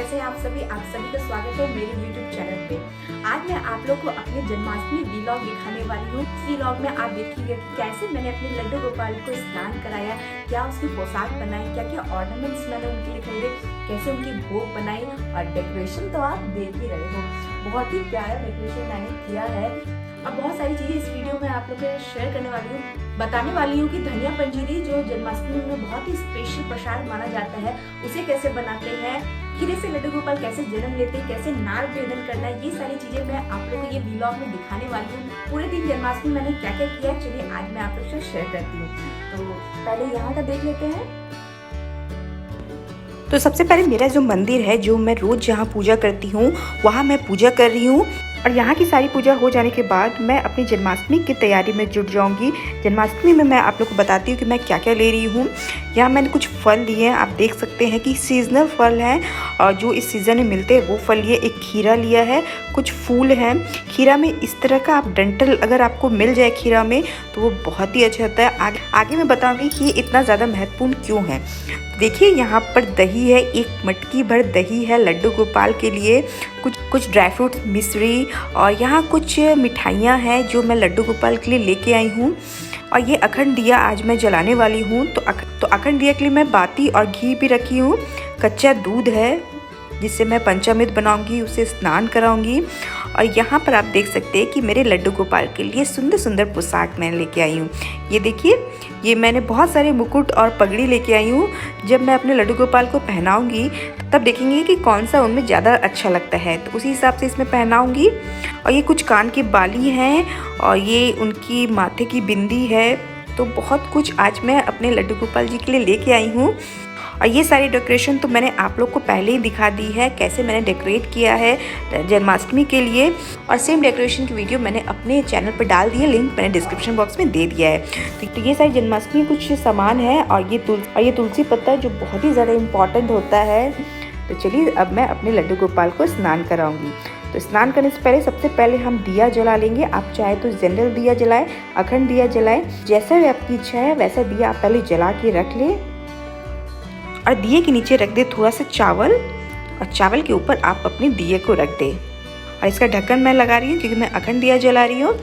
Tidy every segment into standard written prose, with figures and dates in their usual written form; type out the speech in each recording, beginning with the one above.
कैसे हैं आप सभी का स्वागत है मेरे YouTube चैनल पे। आज मैं आप लोग को अपने जन्माष्टमी व्लॉग दिखाने वाली हूँ। इस व्लॉग में आप देखिएगा कि कैसे मैंने अपने लड्डू गोपाल को स्नान कराया, क्या उसकी पोशाक बनाई, क्या क्या ऑर्नामेंट्स मैंने उनके लिए खरीदे, कैसे उनकी भोग बनाई और डेकोरेशन तो आप देख ही रहे हो। बहुत ही प्यारा डेकोरेशन मैंने किया है। अब बहुत सारी चीज़ें इस वीडियो में आप लोग के शेयर करने वाली हूँ, बताने वाली हूँ कि धनिया पंजीरी जो जन्माष्टमी में बहुत ही स्पेशल प्रसाद माना जाता है, उसे कैसे बनाते हैं, खीरे से लड्डू गोपाल कैसे जन्म लेते हैं, कैसे नाग भेदन करना है, ये सारी चीजें मैं आप लोग को ये व्लॉग में दिखाने वाली हूँ। पूरे दिन जन्माष्टमी मैंने क्या क्या किया, चलिए आज मैं आप लोग से शेयर करती हूँ। तो पहले यहाँ का देख लेते हैं। तो सबसे पहले मेरा जो मंदिर है, जो मैं रोज जहाँ पूजा करती हूँ, वहाँ मैं पूजा कर रही हूँ। और यहाँ की सारी पूजा हो जाने के बाद मैं अपनी जन्माष्टमी की तैयारी में जुट जाऊँगी। जन्माष्टमी में मैं आप लोग को बताती हूँ कि मैं क्या क्या ले रही हूँ। यहाँ मैंने कुछ फल लिए हैं, आप देख सकते हैं कि सीजनल फल हैं और जो इस सीज़न में मिलते हैं वो फल लिए। एक खीरा लिया है, कुछ फूल हैं। खीरा में इस तरह का आप डंठल अगर आपको मिल जाए खीरा में तो वो बहुत ही अच्छा होता है। आगे मैं बताऊँगी कि ये इतना ज़्यादा महत्वपूर्ण क्यों है। देखिए यहाँ पर दही है, एक मटकी भर दही है लड्डू गोपाल के लिए। कुछ ड्राई फ्रूट्स, मिश्री और यहाँ कुछ मिठाइयाँ हैं जो मैं लड्डू गोपाल के लिए लेके आई हूँ। और ये अखंड दिया आज मैं जलाने वाली हूँ। तो अखंड दिया के लिए मैं बाती और घी भी रखी हूँ। कच्चा दूध है जिससे मैं पंचामृत बनाऊंगी, उसे स्नान कराऊंगी। और यहाँ पर आप देख सकते हैं कि मेरे लड्डू गोपाल के लिए सुंदर सुंदर पोशाक मैं लेके आई हूँ। ये देखिए, ये मैंने बहुत सारे मुकुट और पगड़ी लेके आई हूँ। जब मैं अपने लड्डू गोपाल को पहनाऊंगी तब देखेंगे कि कौन सा उनमें ज़्यादा अच्छा लगता है, तो उसी हिसाब से इसमें पहनाऊंगी। और ये कुछ कान की बाली हैं और ये उनकी माथे की बिंदी है। तो बहुत कुछ आज मैं अपने लड्डू गोपाल जी के लिए लेके आई हूँ। और ये सारी डेकोरेशन तो मैंने आप लोग को पहले ही दिखा दी है, कैसे मैंने डेकोरेट किया है जन्माष्टमी के लिए। और सेम डेकोरेशन की वीडियो मैंने अपने चैनल पर डाल दी है, लिंक मैंने डिस्क्रिप्शन बॉक्स में दे दिया है। तो ये सारी जन्माष्टमी कुछ सामान है और ये तुलसी पत्ता जो बहुत ही ज़्यादा इम्पॉर्टेंट होता है। तो चलिए अब मैं अपने लड्डू गोपाल को स्नान कराऊंगी। तो स्नान करने से पहले सबसे पहले हम दिया जला लेंगे। आप चाहे तो जनरल दिया जलाएं, अखंड दिया जलाएं, जैसा भी आपकी इच्छा है वैसा दिया आप पहले जला के रख लें। और दिए के नीचे रख दे थोड़ा सा चावल और चावल के ऊपर आप अपने दिए को रख दे। और इसका ढक्कन मैं लगा रही हूँ क्योंकि मैं अखंड दिया जला रही हूँ।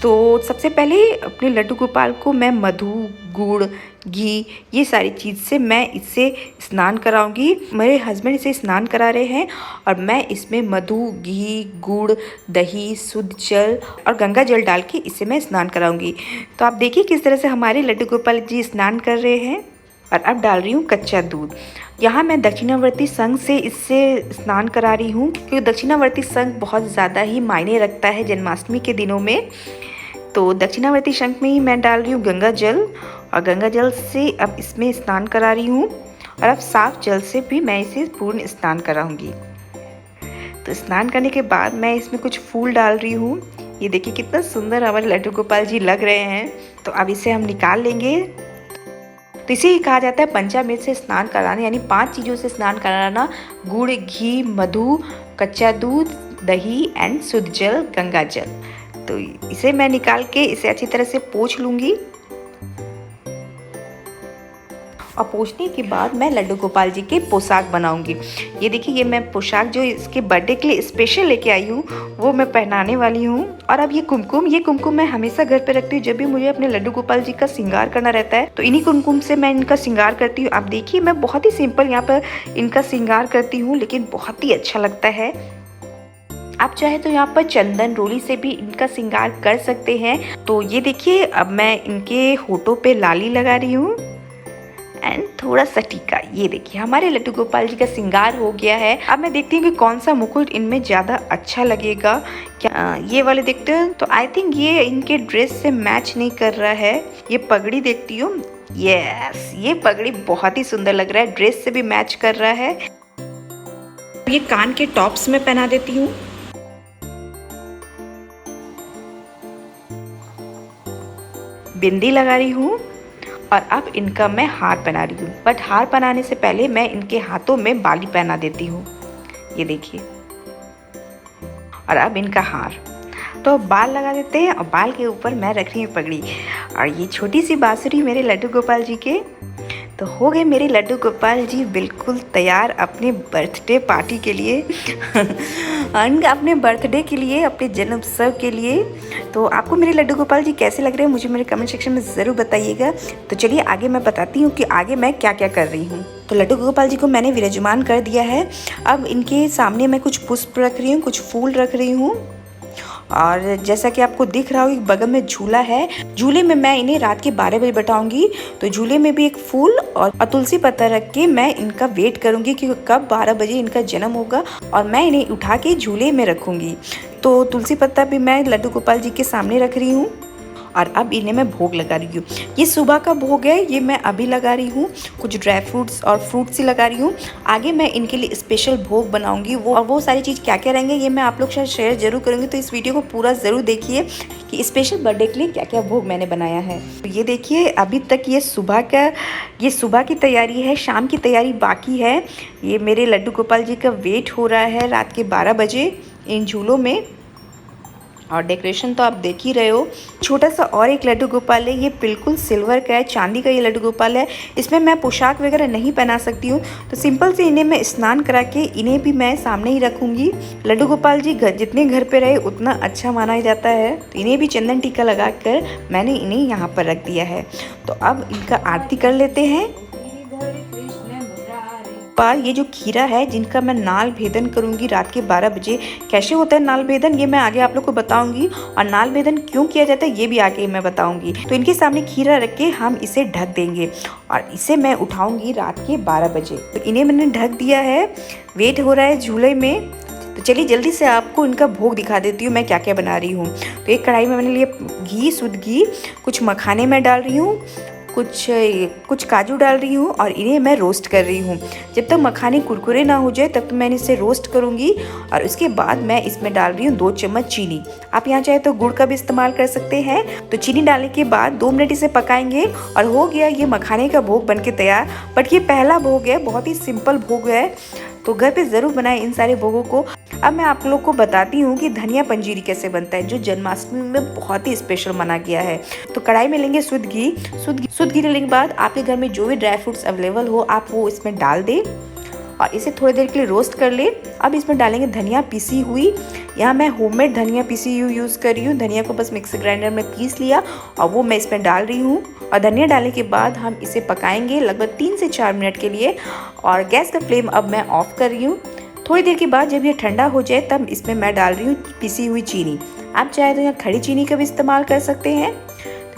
तो सबसे पहले अपने लड्डू गोपाल को मैं मधु, गुड़, घी ये सारी चीज़ से मैं इससे स्नान कराऊंगी। मेरे हस्बैंड इसे स्नान करा रहे हैं और मैं इसमें मधु, घी, गुड़, दही, शुद्ध जल और गंगा जल डाल के इसे मैं स्नान कराऊंगी। तो आप देखिए किस तरह से हमारे लड्डू गोपाल जी स्नान कर रहे हैं। और अब डाल रही हूँ कच्चा दूध। यहाँ मैं दक्षिणावर्ती संघ से इससे स्नान करा रही हूँ क्योंकि दक्षिणावर्ती संघ बहुत ज़्यादा ही मायने रखता है जन्माष्टमी के दिनों में। तो दक्षिणावर्ती संघ में ही मैं डाल रही हूँ गंगा जल और गंगा जल से अब इसमें स्नान करा रही हूँ। और अब साफ जल से भी मैं इसे पूर्ण स्नान कराऊंगी। तो स्नान करने के बाद मैं इसमें कुछ फूल डाल रही हूँ। ये देखिए कितना सुंदर हमारे लड्डू गोपाल जी लग रहे हैं। तो अब इसे हम निकाल लेंगे। तो इसे ही कहा जाता है पंचामृत से स्नान कराना, यानी 5 चीज़ों से स्नान कराना: गुड़, घी, मधु, कच्चा दूध, दही एंड शुद्ध जल, गंगा जल। तो इसे मैं निकाल के इसे अच्छी तरह से पोंछ लूँगी। और पोंछने के बाद मैं लड्डू गोपाल जी के पोशाक बनाऊंगी। ये देखिए, ये मैं पोशाक जो इसके बर्थडे के लिए स्पेशल लेके आई हूँ वो मैं पहनाने वाली हूँ। और अब ये कुमकुम मैं हमेशा घर पे रखती हूँ जब भी मुझे अपने लड्डू गोपाल जी का श्रृंगार करना रहता है। तो इन्हीं कुमकुम से मैं इनका श्रृंगार करती हूँ। आप देखिए, मैं बहुत ही सिंपल यहाँ पर इनका श्रृंगार करती हूँ, लेकिन बहुत ही अच्छा लगता है। आप चाहे तो यहाँ पर चंदन रोली से भी इनका श्रृंगार कर सकते हैं। तो ये देखिए, अब मैं इनके होठों पे लाली लगा रही हूँ एंड थोड़ा सा टीका। ये देखिए, हमारे लड्डू गोपाल जी का श्रृंगार हो गया है। अब मैं देखती हूँ कि कौन सा मुकुट इनमें ज़्यादा अच्छा लगेगा। क्या ये वाले देखते हैं? तो आई थिंक ये इनके ड्रेस से मैच नहीं कर रहा है। ये पगड़ी देखती हूँ, यस, ये पगड़ी बहुत ही सुंदर लग रहा है, ड्रेस से भी मैच कर रहा है। ये कान के टॉप्स में पहना देती हूँ। बिंदी लगा रही हूँ और अब इनका मैं हार बना रही हूँ। बट हार बनाने से पहले मैं इनके हाथों में बाली पहना देती हूँ। ये देखिए, और अब इनका हार। तो बाल लगा देते हैं और बाल के ऊपर मैं रख रही हूँ पगड़ी। और ये छोटी सी बांसुरी मेरे लड्डू गोपाल जी के। तो हो गए मेरे लड्डू गोपाल जी बिल्कुल तैयार अपने बर्थडे पार्टी के लिए अपने बर्थडे के लिए, अपने जन्म उत्सव के लिए। तो आपको मेरे लड्डू गोपाल जी कैसे लग रहे हैं मुझे मेरे कमेंट सेक्शन में ज़रूर बताइएगा। तो चलिए आगे मैं बताती हूँ कि आगे मैं क्या क्या कर रही हूँ। तो लड्डू गोपाल जी को मैंने विराजमान कर दिया है। अब इनके सामने मैं कुछ पुष्प रख रही हूँ, कुछ फूल रख रही हूँ। और जैसा कि आपको दिख रहा हो बगल में झूला है, झूले में मैं इन्हें रात के 12 बजे बैठाऊंगी। तो झूले में भी एक फूल और तुलसी पत्ता रख के मैं इनका वेट करूंगी कि कब 12 बजे इनका जन्म होगा और मैं इन्हें उठा के झूले में रखूंगी। तो तुलसी पत्ता भी मैं लड्डू गोपाल जी के सामने रख रही हूँ और अब इन्हें मैं भोग लगा रही हूँ। ये सुबह का भोग है, ये मैं अभी लगा रही हूँ। कुछ ड्राई फ्रूट्स और फ्रूट्स ही लगा रही हूँ। आगे मैं इनके लिए स्पेशल भोग बनाऊंगी, वो सारी चीज़ क्या क्या रहेंगे ये मैं आप लोग साथ शेयर जरूर करूँगी। तो इस वीडियो को पूरा ज़रूर देखिए कि स्पेशल बर्थडे के लिए क्या क्या भोग मैंने बनाया है। तो ये देखिए अभी तक ये सुबह की तैयारी है, शाम की तैयारी बाकी है। ये मेरे लड्डू गोपाल जी का वेट हो रहा है रात के 12 बजे इन झूलों में। और डेकोरेशन तो आप देख ही रहे हो। छोटा सा और एक लड्डू गोपाल है, ये बिल्कुल सिल्वर का है, चांदी का ये लड्डू गोपाल है। इसमें मैं पोशाक वगैरह नहीं पहना सकती हूँ, तो सिंपल से इन्हें मैं स्नान करा के इन्हें भी मैं सामने ही रखूँगी। लड्डू गोपाल जी जितने घर पे रहे उतना अच्छा माना जाता है। तो इन्हें भी चंदन टीका लगा कर मैंने इन्हें यहाँ पर रख दिया है। तो अब इनका आरती कर लेते हैं। ये जो खीरा है जिनका मैं नाल भेदन करूंगी रात के 12 बजे। कैसे होता है नाल भेदन ये मैं आगे आप लोग को बताऊंगी, और नाल भेदन क्यों किया जाता है ये भी आगे मैं बताऊंगी। तो इनके सामने खीरा रख के हम इसे ढक देंगे और इसे मैं उठाऊंगी रात के 12 बजे। तो इन्हें मैंने ढक दिया है, वेट हो रहा है झूले में। तो चलिए जल्दी से आपको इनका भोग दिखा देती हूँ मैं क्या क्या बना रही हूँ। तो एक कढ़ाई में मैंने लिया घी, शुद्ध घी, कुछ मखाने मैं डाल रही हूँ, कुछ काजू डाल रही हूँ और इन्हें मैं रोस्ट कर रही हूँ। जब तक मखाने कुरकुरे ना हो जाए तब तक मैं इसे रोस्ट करूँगी। और उसके बाद मैं इसमें डाल रही हूँ 2 चम्मच चीनी। आप यहाँ चाहे तो गुड़ का भी इस्तेमाल कर सकते हैं। तो चीनी डालने के बाद 2 मिनट इसे पकाएंगे और हो गया ये मखाने का भोग बनके तैयार। बट ये पहला भोग है, बहुत ही सिंपल भोग है, तो घर पे ज़रूर बनाएं इन सारे भोगों को। अब मैं आप लोग को बताती हूँ कि धनिया पंजीरी कैसे बनता है, जो जन्माष्टमी में बहुत ही स्पेशल माना गया है। तो कढ़ाई में लेंगे शुद्ध घी लेने के बाद आपके घर में जो भी ड्राई फ्रूट्स अवेलेबल हो आप वो इसमें डाल दें और इसे थोड़ी देर के लिए रोस्ट कर ले। अब इसमें डालेंगे धनिया पीसी हुई। यहाँ मैं होममेड धनिया पीसी हुई यूज़ कर रही हूँ। धनिया को बस मिक्सी ग्राइंडर में पीस लिया और वो मैं इसमें डाल रही हूँ। और धनिया डालने के बाद हम इसे पकाएंगे लगभग 3 से 4 मिनट के लिए। और गैस का फ्लेम अब मैं ऑफ कर रही हूँ। थोड़ी देर के बाद जब ये ठंडा हो जाए तब इसमें मैं डाल रही हूँ पीसी हुई चीनी। आप चाहे तो यहाँ खड़ी चीनी का भी इस्तेमाल कर सकते हैं।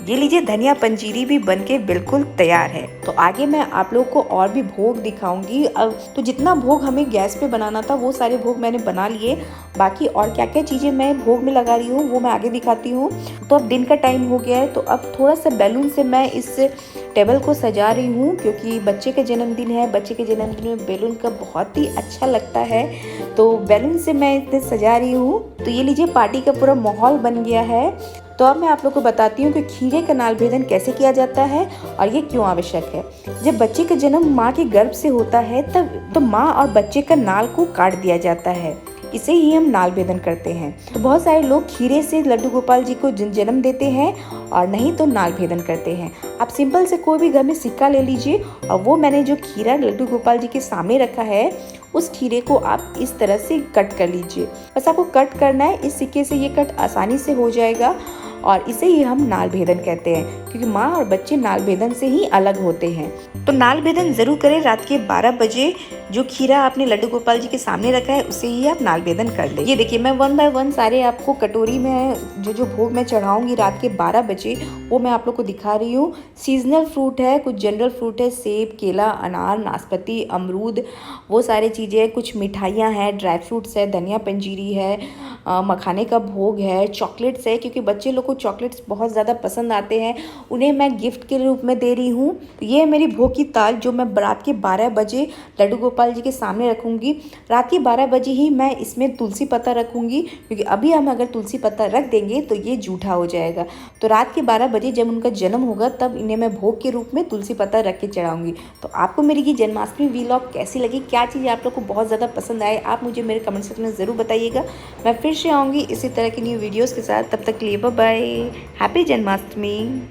ये लीजिए धनिया पंजीरी भी बनके बिल्कुल तैयार है। तो आगे मैं आप लोग को और भी भोग दिखाऊंगी। अब तो जितना भोग हमें गैस पे बनाना था वो सारे भोग मैंने बना लिए। बाकी और क्या क्या चीज़ें मैं भोग में लगा रही हूँ वो मैं आगे दिखाती हूँ। तो अब दिन का टाइम हो गया है, तो अब थोड़ा सा बैलून से मैं इस टेबल को सजा रही हूँ, क्योंकि बच्चे का जन्मदिन है। बच्चे के जन्मदिन में बैलून का बहुत ही अच्छा लगता है, तो बैलून से मैं इसे सजा रही हूँ। तो ये लीजिए पार्टी का पूरा माहौल बन गया है। तो अब मैं आप लोग को बताती हूँ कि खीरे का नाल भेदन कैसे किया जाता है और ये क्यों आवश्यक है। जब बच्चे का जन्म माँ के गर्भ से होता है तब तो माँ और बच्चे का नाल को काट दिया जाता है, इसे ही हम नाल भेदन करते हैं। तो बहुत सारे लोग खीरे से लड्डू गोपाल जी को जन्म देते हैं और नहीं तो नाल भेदन करते हैं। आप सिंपल से कोई भी घर में सिक्का ले लीजिए और वो मैंने जो खीरा लड्डू गोपाल जी के सामने रखा है उस खीरे को आप इस तरह से कट कर लीजिए। बस आपको कट करना है, इस सिक्के से ये कट आसानी से हो जाएगा और इसे ही हम नाल भेदन कहते हैं, क्योंकि माँ और बच्चे नाल भेदन से ही अलग होते हैं। तो नाल भेदन ज़रूर करें रात के 12 बजे। जो खीरा आपने लड्डू गोपाल जी के सामने रखा है उसे ही आप नाल भेदन कर ले। ये देखिए मैं 1 बाय 1 सारे आपको कटोरी में जो भोग मैं चढ़ाऊंगी रात के 12 बजे वो मैं आप लोग को दिखा रही हूँ। सीजनल फ्रूट है, कुछ जनरल फ्रूट है, सेब, केला, अनार, नाशपाती, अमरूद, वो सारी चीज़ें, कुछ मिठाइयाँ हैं, ड्राई फ्रूट्स है, धनिया पंजीरी है, मखाने का भोग है, चॉकलेट्स है, क्योंकि बच्चे लोग को चॉकलेट्स बहुत ज़्यादा पसंद आते हैं, उन्हें मैं गिफ्ट के रूप में दे रही हूँ। ये है मेरी भोग की ताल जो मैं रात के 12 बजे लड्डू गोपाल जी के सामने रखूँगी। रात के 12 बजे ही मैं इसमें तुलसी पत्ता रखूँगी, क्योंकि अभी हम अगर तुलसी पत्ता रख देंगे तो ये जूठा हो जाएगा। तो रात के 12 बजे जब उनका जन्म होगा तब इन्हें मैं भोग के रूप में तुलसी पत्ता रख के चढ़ाऊँगी। तो आपको मेरी ये जन्माष्टमी व्लॉग कैसी लगी, क्या चीज़ आप लोग को बहुत ज़्यादा पसंद आए, आप मुझे मेरे कमेंट सेक्शन में ज़रूर बताइएगा। मैं फिर से आऊँगी इसी तरह की न्यू वीडियोज़ के साथ, तब तक के लिए बाय बाय, हैप्पी जन्माष्टमी।